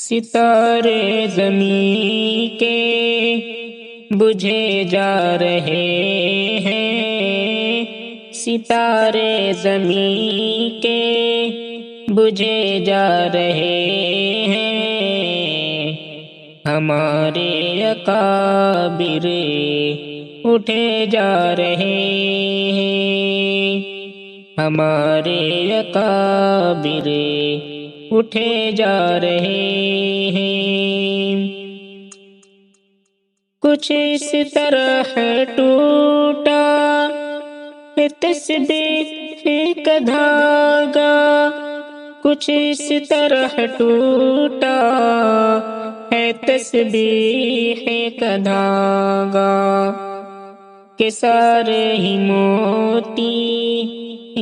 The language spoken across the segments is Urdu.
ستارے زمین کے بجھے جا رہے ہیں، ستارے زمین کے بجھے جا رہے ہیں، ہمارے اکابر اٹھے جا رہے ہیں، ہمارے اکابر اٹھے جا رہے ہیں۔ کچھ اس طرح ٹوٹا ہے تسبیح کا دھاگا، کچھ اس طرح ٹوٹا ہے تسبیح کا دھاگا، کہ سارے ہی موتی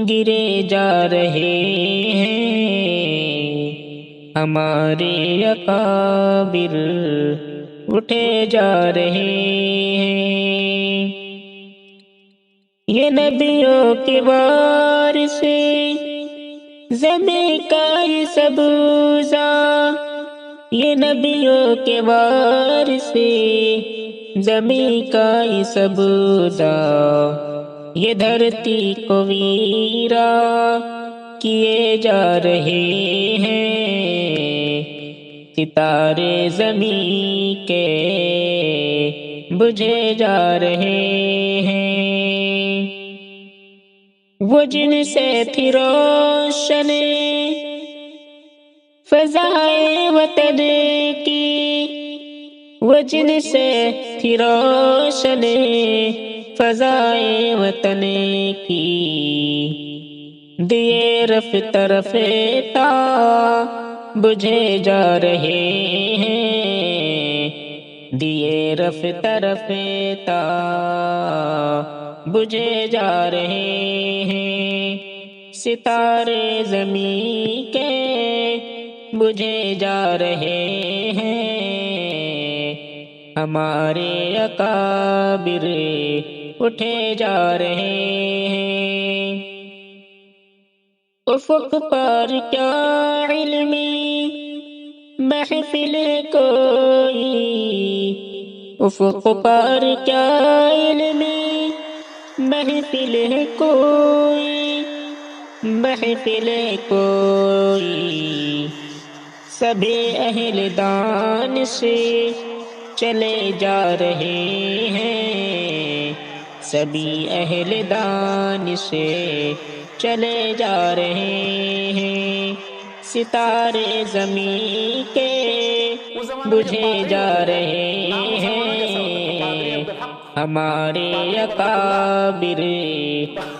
گرے جا رہے ہیں، ہمارے اکابر اٹھے جا رہے ہیں۔ یہ نبیوں کے وارث زمین کا یہ سبزہ، یہ نبیوں کے وارث زمین کا یہ سبزہ، یہ دھرتی کو ویرا کیے جا رہے ہیں، ستارے زمین کے بجھے جا رہے ہیں۔ وہ جن سے تھی روشن فضائے وطن کی، وہ جن سے تھی روشن فضائے وطن کی، دیے رفتہ رفتہ بجھے جا رہے ہیں، دیے رفتہ رفتہ بجھے جا رہے ہیں، ستارے زمین کے بجھے جا رہے ہیں، ہمارے اکابر اٹھے جا رہے ہیں۔ افق پر کیا علمی محفل کوئی، افق پر کیا علمی محفل کوئی، محفل کوئی، سبھی اہل دانش چلے جا رہے ہیں، سبھی اہل دانش چلے جا رہے ہیں، ستارے زمین کے بجھے جا رہے ہیں، ہمارے اکابر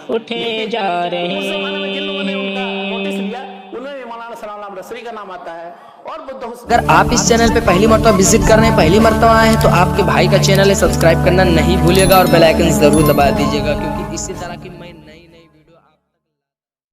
اٹھے جا رہے ہیں۔ اگر آپ اس چینل پہ پہلی مرتبہ وزٹ کر رہے ہیں، پہلی مرتبہ آئے ہیں، تو آپ کے بھائی کا چینل ہے، سبسکرائب کرنا نہیں بھولیے گا اور بیل آئیکن ضرور دبا دیجیے گا، کیونکہ اسی طرح کی